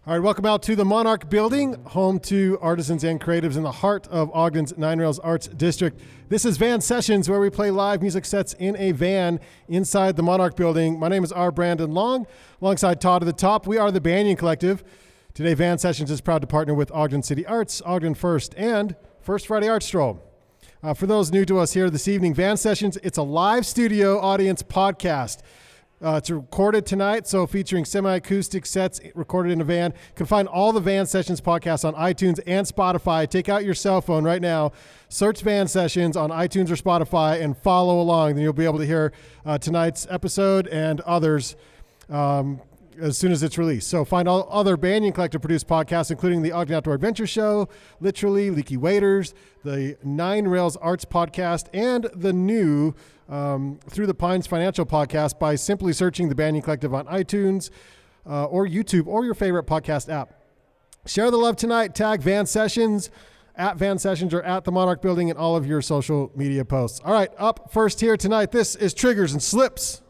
All right, welcome out to the Monarch building, home to artisans and creatives in the heart of Ogden's Nine Rails Arts District. This is Van Sessions, where we play live music sets in a van inside the Monarch building. My name is R. Brandon Long, alongside Todd at the top. We are the Banyan Collective. Today, Van Sessions is proud to partner with Ogden City Arts, Ogden First, and First Friday Art Stroll. For those new to us here this evening, Van Sessions, it's a live studio audience podcast. It's recorded tonight, so featuring semi-acoustic sets recorded in a van. You can find all the Van Sessions podcasts on iTunes and Spotify. Take out your cell phone right now, search Van Sessions on iTunes or Spotify, and follow along. Then you'll be able to hear tonight's episode and others as soon as it's released. So find all other Banyan Collective produced podcasts, including the Ogden Outdoor Adventure Show, Literally, Leaky Waders, the Nine Rails Arts Podcast, and the new Through the Pines Financial Podcast by simply searching the Banyan Collective on iTunes or YouTube or your favorite podcast app. Share the love tonight. Tag Van Sessions, at Van Sessions, or at the Monarch Building in all of your social media posts. All right, up first here tonight, this is Triggers and Slips.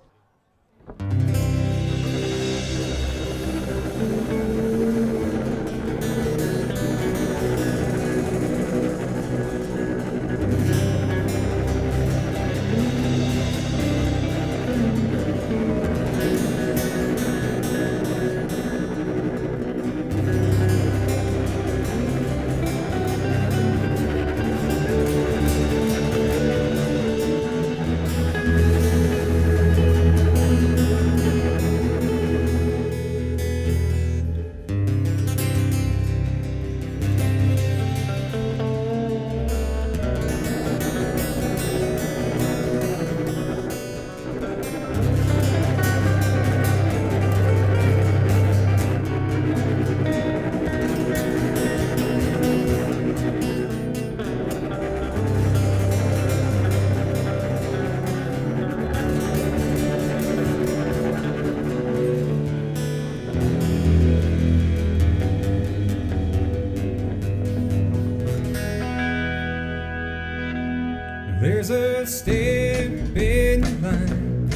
There's a step in the line,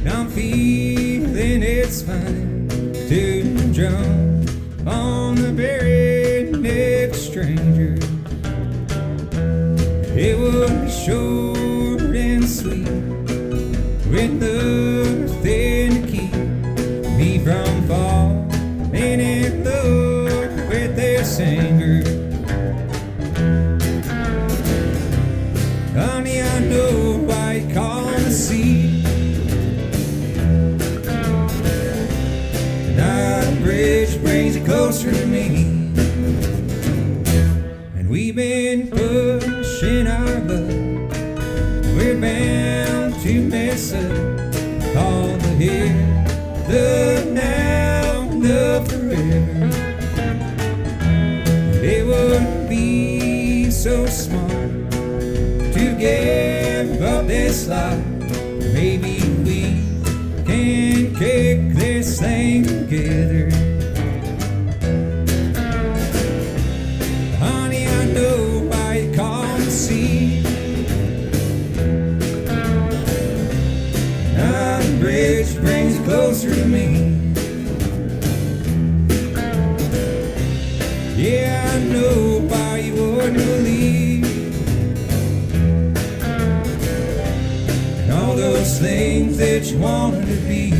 and I'm feeling it's fine to jump on the very next stranger. It would be short and sweet, with nothing to keep me from falling in love with this anger. Honey, I know why you call the sea. That bridge brings you closer to me, and we've been pushing our luck. We're bound to mess up all the here, the now, the forever. It wouldn't be so smart to give up this life. Maybe we can kick this thing together. Honey, I know why you call the sea. Now the bridge brings you closer to me. Yeah, I know why you wouldn't believe all those things that you wanted to be.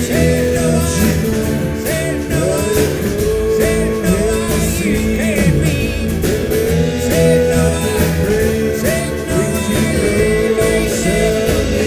Said no, said no, said no, you can't be. Said no, said no, you can't sell me.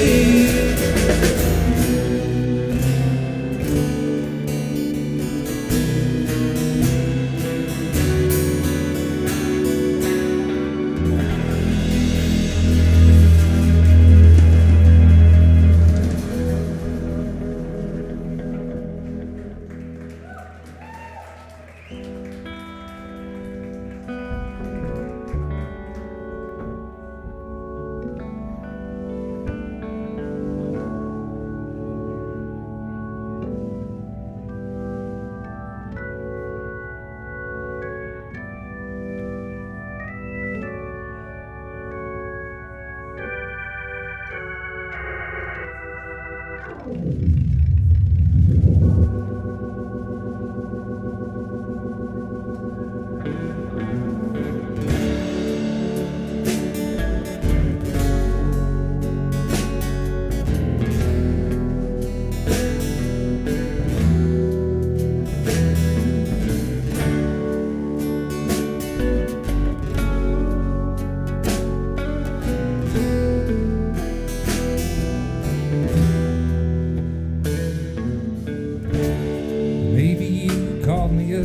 Maybe you called me up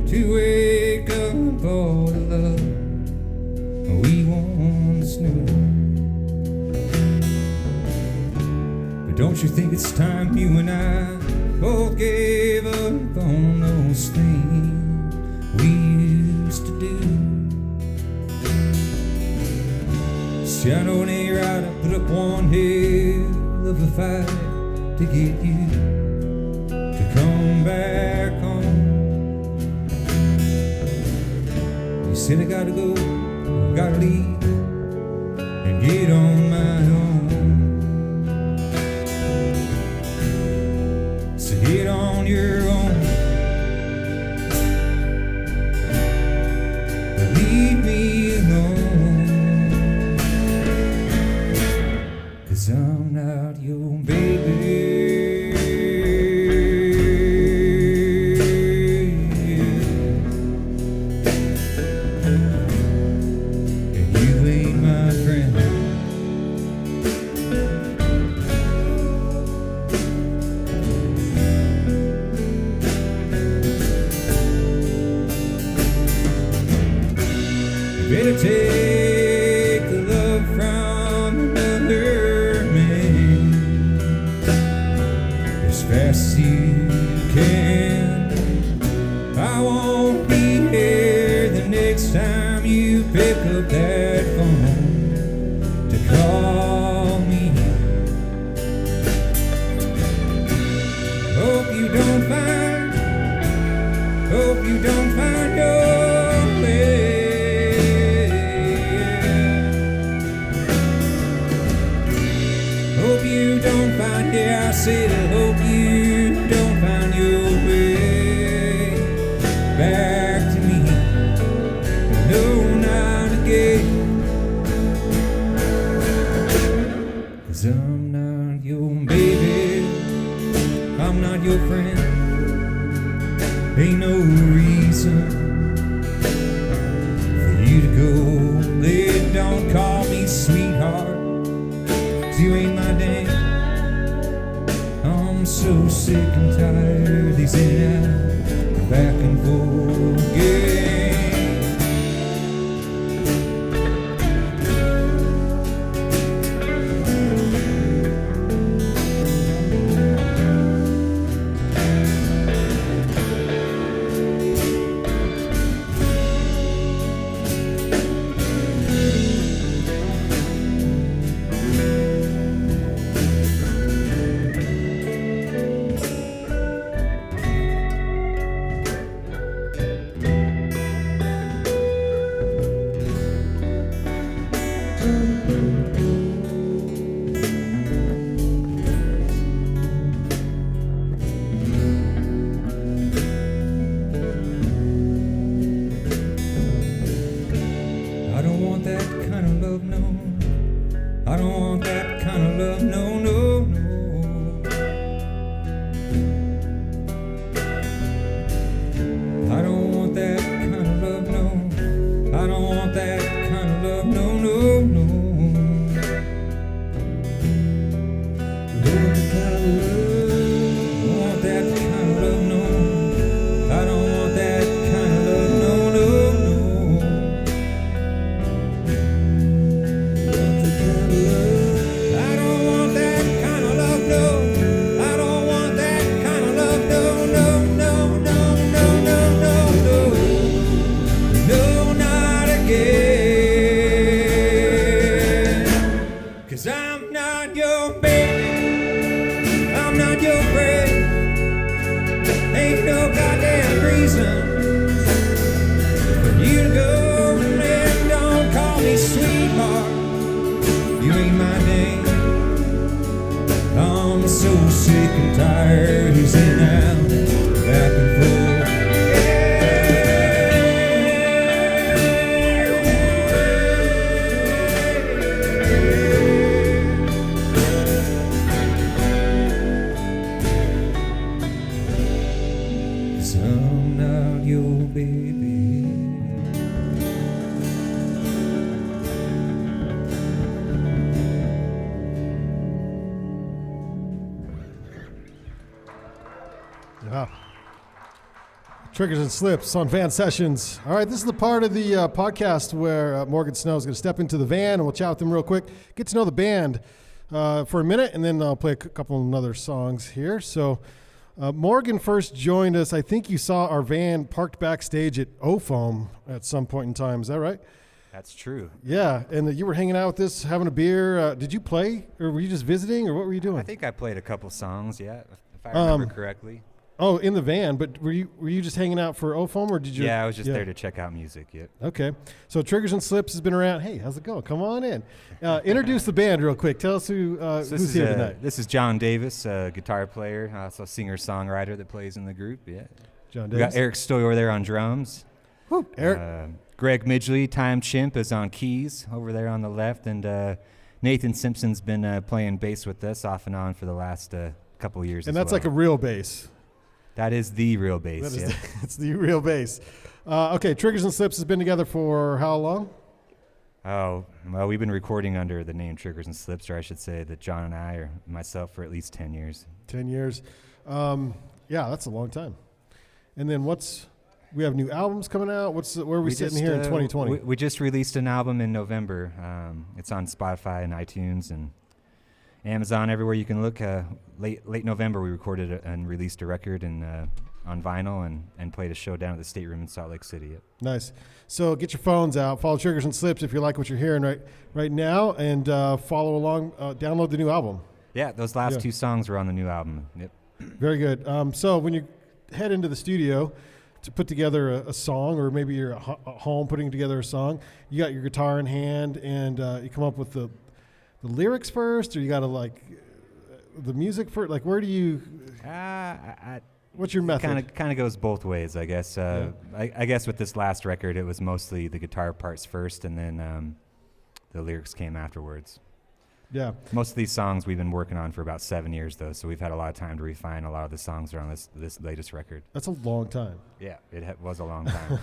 to wake up for the love we once knew. But don't you think it's time you and I both gave up on those things we used to do? See, I know it ain't right, I put up one hell of a fight to get you come back home. You said I gotta go, gotta leave and get on my own. So get on your own, but leave me alone, 'cause I'm not your baby. Better take the love from another man as fast as you can. I won't be here the next time you pick up that phone to call me. Hope you don't find your way. Yeah, I said I hope you don't find your way back to me. No, not again. 'Cause I'm not your baby, I'm not your friend. Ain't no reason for you to go. Then don't call me sweetheart, 'cause you ain't my dame. I'm so sick and tired of these in and out, back and forth games. not your friend. Ain't no goddamn reason for you to go. And don't call me sweetheart, you ain't my name. I'm so sick and tired, he's in and out, back and forth. I'm not your baby. Yeah. Triggers and Slips on Van Sessions. All right, this is the part of the podcast where Morgan Snow is going to step into the van and we'll chat with him real quick, get to know the band for a minute, and then I'll play a couple of other songs here. So Morgan first joined us. I think you saw our van parked backstage at O-Foam at some point in time. Is that right? That's true. Yeah, and you were hanging out with us, having a beer. Did you play, or were you just visiting, or what were you doing? I think I played a couple songs, yeah, if I remember correctly. Oh, in the van, but were you just hanging out for O-Foam, or did you? Yeah, I was just there to check out music, yep. Okay, so Triggers and Slips has been around. Hey, how's it going? Come on in. Introduce the band real quick. Tell us who's here tonight. This is John Davis, a guitar player, also singer-songwriter that plays in the group, yeah. John Davis. We got Eric Stoy over there on drums. Woo, Eric. Greg Midgley, Time Chimp, is on keys over there on the left, and Nathan Simpson's been playing bass with us off and on for the last couple of years. And that's like a real bass. That is the real bass. That is it's the real bass. Okay, Triggers and Slips has been together for how long? Oh, well, we've been recording under the name Triggers and Slips, or I should say that John and I, or myself, for at least 10 years. 10 years. Yeah, that's a long time. And then we have new albums coming out. Where are we sitting here in 2020? We just released an album in November. It's on Spotify and iTunes and Amazon, everywhere you can look. Late November, we recorded and released a record on vinyl and played a show down at the State Room in Salt Lake City. Yep. Nice. So get your phones out, follow Triggers and Slips if you like what you're hearing right now, and follow along. Download the new album. Yeah, those last two songs were on the new album. Yep. Very good. So when you head into the studio to put together a song, or maybe you're at home putting together a song, you got your guitar in hand, and you come up with the lyrics first, or you got to the music first? Like, where do you? What's your method? Kind of goes both ways, I guess. I guess with this last record, it was mostly the guitar parts first, and then the lyrics came afterwards. Yeah. Most of these songs we've been working on for about 7 years, though, so we've had a lot of time to refine a lot of the songs that are on this latest record. That's a long time. Yeah, it was a long time.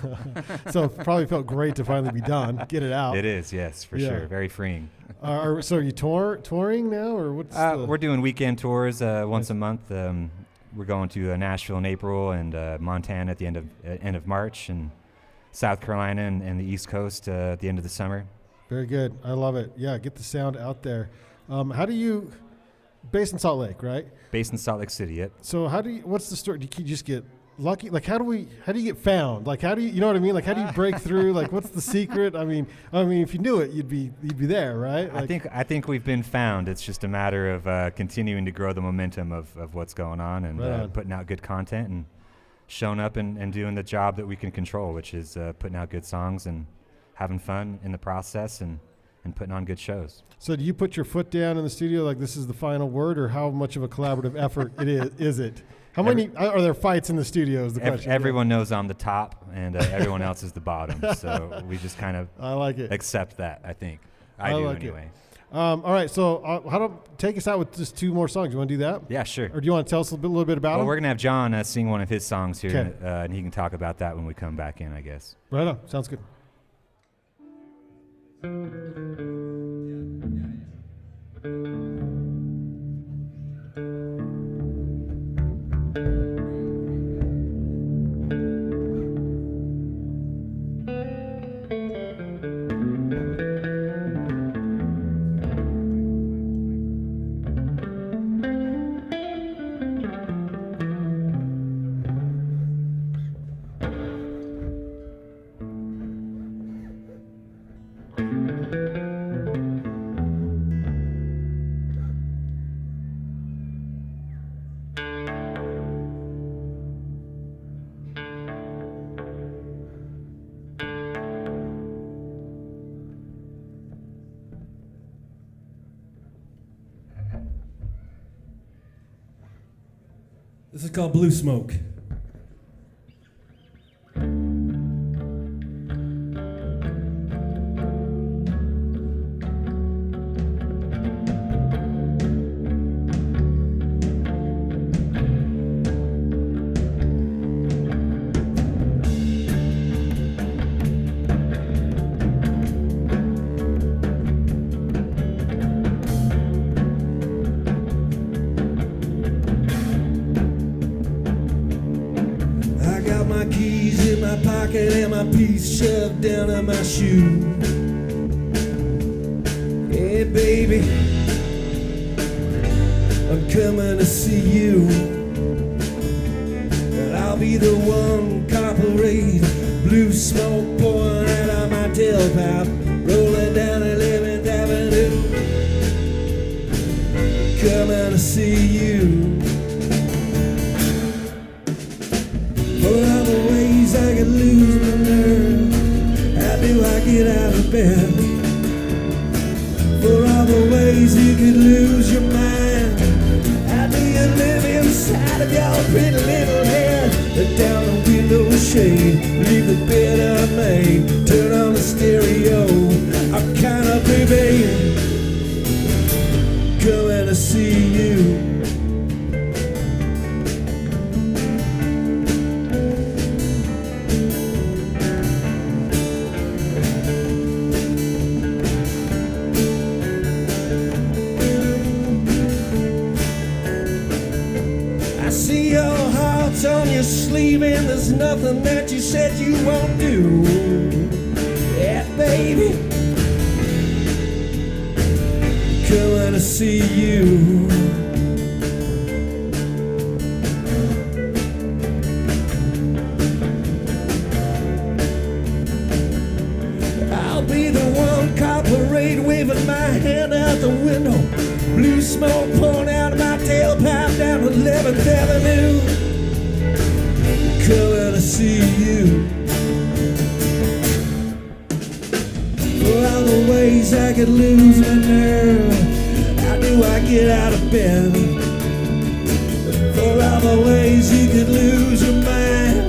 So it probably felt great to finally be done, get it out. It is, yes, for sure. Very freeing. So are you touring now, or what's We're doing weekend tours once a month. We're going to Nashville in April, and Montana at the end of March, and South Carolina and the East Coast at the end of the summer. Very good. I love it. Yeah, get the sound out there. How do you, based in Salt Lake, right? Based in Salt Lake City, yep. So what's the story? Do you just get lucky? Like, how do you get found? Like, how do you know what I mean? Like, how do you break through? Like, what's the secret? I mean, if you knew it, you'd be there, right? Like, I think we've been found. It's just a matter of continuing to grow the momentum of what's going on, and putting out good content and showing up and doing the job that we can control, which is putting out good songs and having fun in the process and putting on good shows. So do you put your foot down in the studio like this is the final word, or how much of a collaborative effort is it? How many are there fights in the studio is the question. Everyone knows I'm the top, and everyone else is the bottom. So we just kind of accept that, I think. I do like anyway. All right, so take us out with just two more songs. You want to do that? Yeah, sure. Or do you want to tell us a little bit about them? We're going to have John sing one of his songs here, and he can talk about that when we come back in, I guess. Right on. Sounds good. This is called Blue Smoke. And my piece shoved down in my shoe. Hey baby, I'm coming to see you. And I'll be the one corporate, blue smoke pouring out of my tailpipe, rolling down 11th Avenue. Coming to see you. For all the ways I could lose my nerve, how do I get out of bed? For all the ways you could lose your mind, how do you live inside of your pretty little head? Let down the window shade, leave the bed unmade, turn on the stereo, I'm kinda baby, coming to see you. On your sleeve and there's nothing that you said you won't do. Yeah, baby, coming to see you. I'll be the one cop parade waving my hand out the window, blue smoke pouring out of my tailpipe down 11th Avenue. Coming to see you. For all the ways I could lose my nerve, how do I get out of bed? For all the ways you could lose your mind,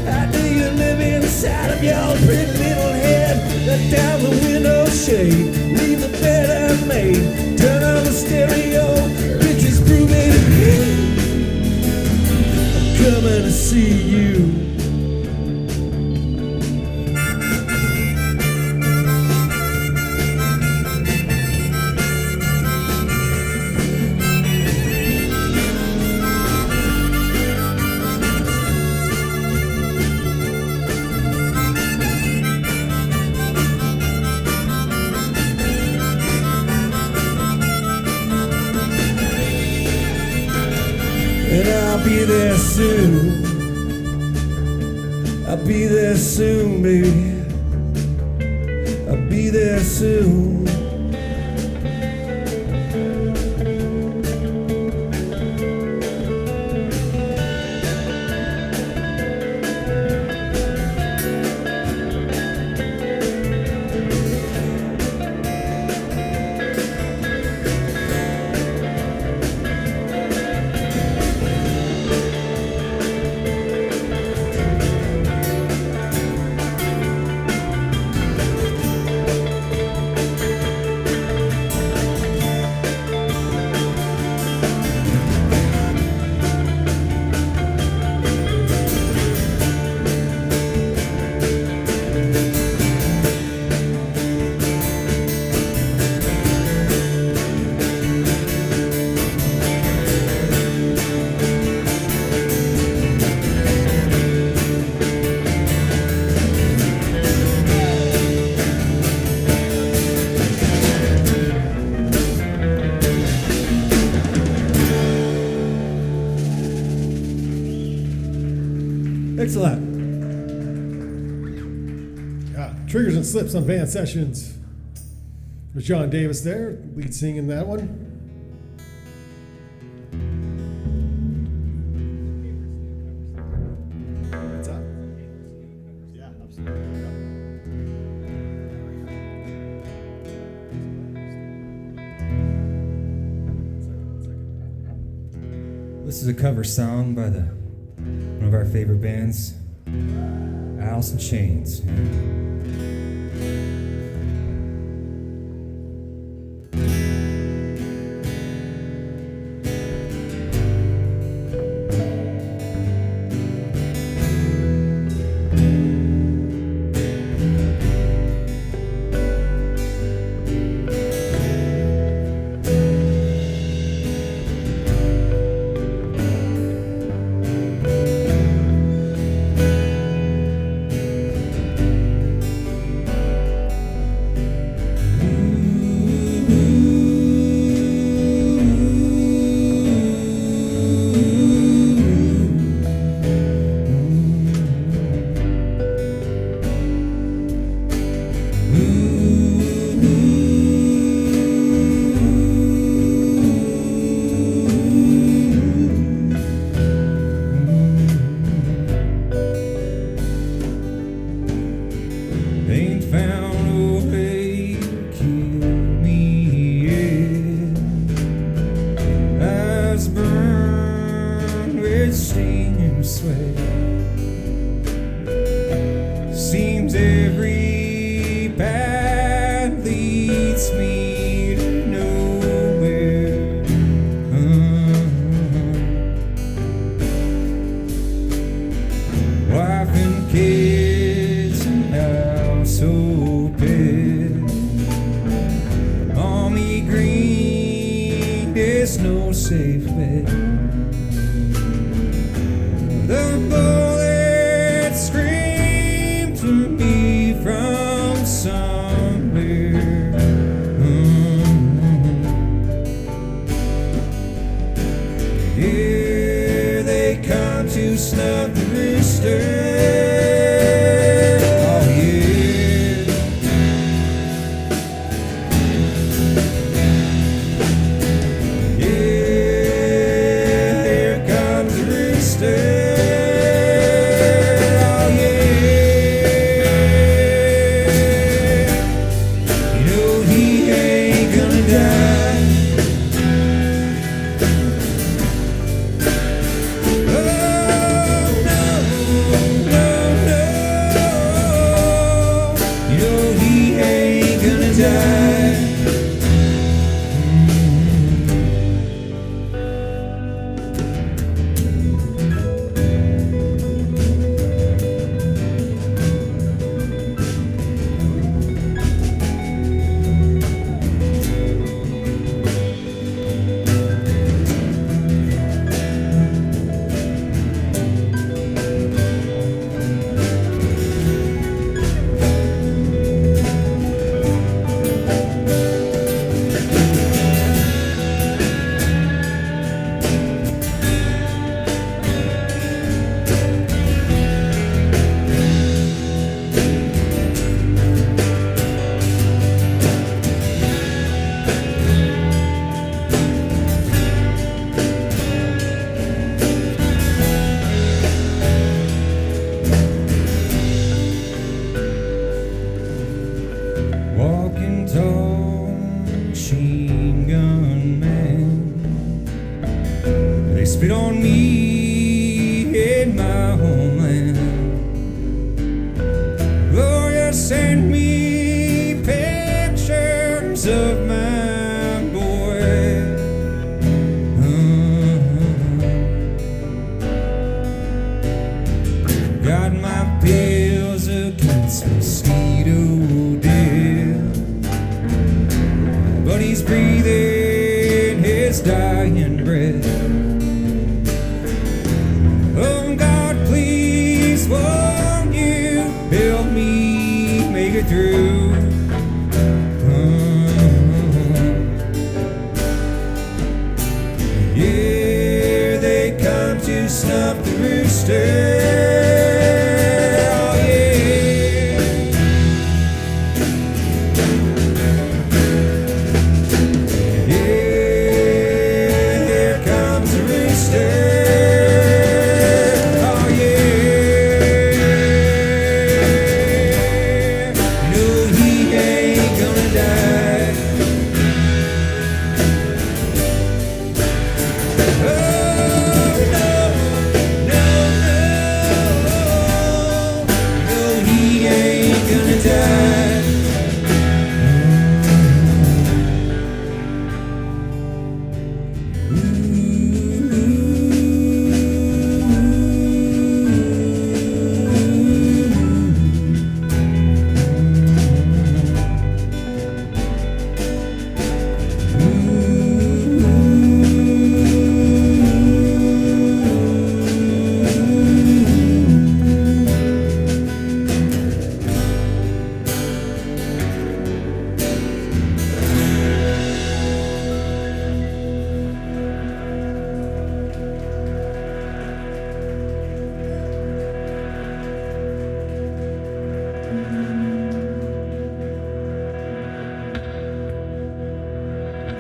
how do you live inside of your pretty little head? Let down the window shade, leave the bed unmade, turn on the stereo, bitches grooving again. Coming to see you. And I'll be there soon. I'll be there soon, baby. I'll be there soon. Excellent. Yeah, Triggers and Slips on Van Sessions. There's John Davis there, lead singing that one. What's up? Yeah, absolutely. This is a cover song by one of our favorite bands, Alice in Chains. Ain't found a way to kill me yet. Eyes burn with stinging sweat. Seems every path leads me to nowhere. Wife and kids and so dead. Mommy green is no safe bet. The bullets scream to me from somewhere. Here they come to snuff the rooster. Walking tall, machine gun man. They spit on me in my homeland. Gloria sent me pictures of my boy. Got my pills against mosquito death, but he's breathing his dying breath. Oh God, please, won't you help me make it through? Here they come to snuff the rooster. Oh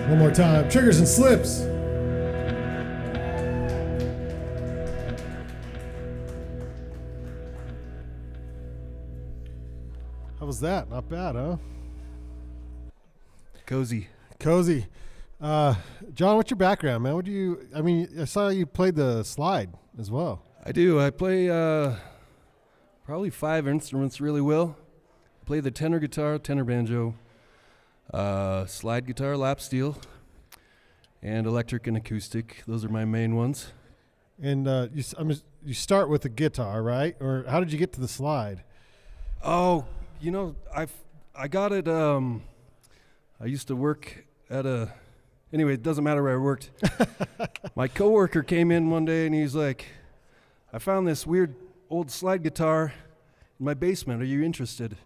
One more time. Triggers and Slips. How was that? Not bad, huh? Cozy. Cozy. John, what's your background, man? I saw you played the slide as well. I do. I play probably 5 instruments really well. Play the tenor guitar, tenor banjo, slide guitar, lap steel, and electric and acoustic. Those are my main ones. And you start with the guitar, right? Or how did you get to the slide? Oh, I got it. I used to work at anyway, it doesn't matter where I worked. My coworker came in one day and he's like, I found this weird old slide guitar in my basement. Are you interested?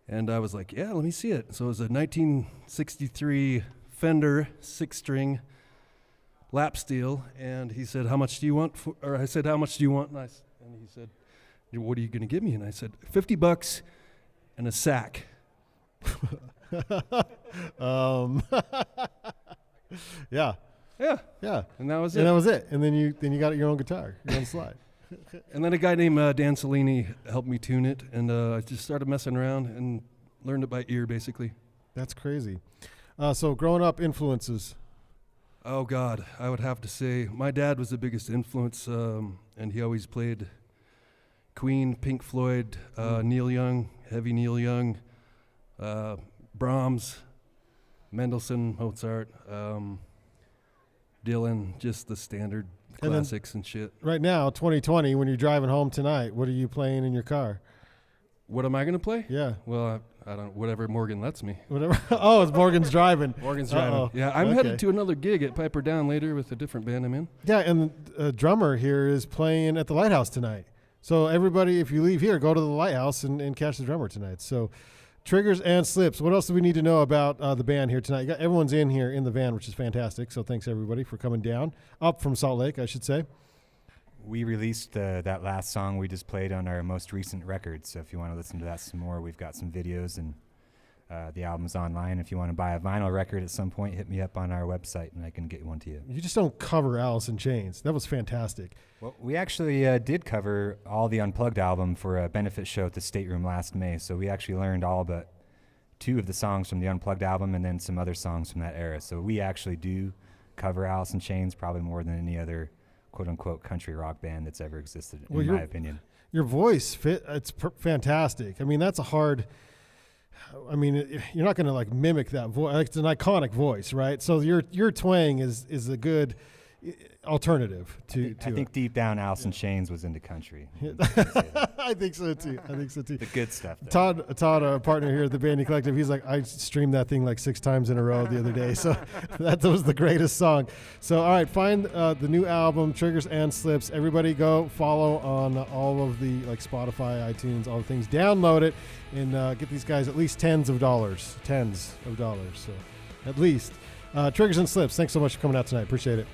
And I was like, yeah, let me see it. So it was a 1963 Fender 6-string lap steel. And he said, how much do you want? I said, how much do you want? And he said, what are you going to give me? And I said, $50 and a sack. Yeah. And that was it. And that was it. And then you got your own guitar, your own slide. And then a guy named Dan Cellini helped me tune it, and I just started messing around and learned it by ear, basically. That's crazy. So growing up, influences. Oh, God, I would have to say my dad was the biggest influence, and he always played Queen, Pink Floyd, Neil Young, heavy Neil Young, Brahms, Mendelssohn, Mozart, Dylan, just the standard classics and shit. Right now, 2020, when you're driving home tonight, what are you playing in your car? What am I going to play? Yeah. Well, I don't, whatever Morgan lets me. Whatever. Oh, it's Morgan's driving. Morgan's driving. Uh-oh. Yeah, I'm Okay. headed to another gig at Piper Down later with a different band I'm in. Yeah, and the drummer here is playing at the Lighthouse tonight. So everybody, if you leave here, go to the Lighthouse and catch the drummer tonight. So Triggers and Slips. What else do we need to know about the band here tonight? Everyone's in here in the van, which is fantastic. So thanks, everybody, for coming down. Up from Salt Lake, I should say. We released that last song we just played on our most recent record. So if you want to listen to that some more, we've got some videos and the album's online. If you want to buy a vinyl record at some point, hit me up on our website and I can get one to you. You just don't cover Alice in Chains. That was fantastic. Well, we actually did cover all the Unplugged album for a benefit show at the Stateroom last May. So we actually learned all but 2 of the songs from the Unplugged album and then some other songs from that era. So we actually do cover Alice in Chains probably more than any other quote-unquote country rock band that's ever existed, in my opinion. Your voice it's fantastic. I mean, that's a hard... I mean, you're not going to like mimic that voice. It's an iconic voice, right? So your twang is a good alternative to. I think deep down, Alice in Chains was into country. I think so too. The good stuff. Todd, a partner here at the Bandy Collective, he's like, I streamed that thing like 6 times in a row the other day. So that was the greatest song. So all right, find the new album, Triggers and Slips. Everybody go follow on all of the like Spotify, iTunes, all the things. Download it and get these guys at least tens of dollars. So at least. Triggers and Slips. Thanks so much for coming out tonight. Appreciate it.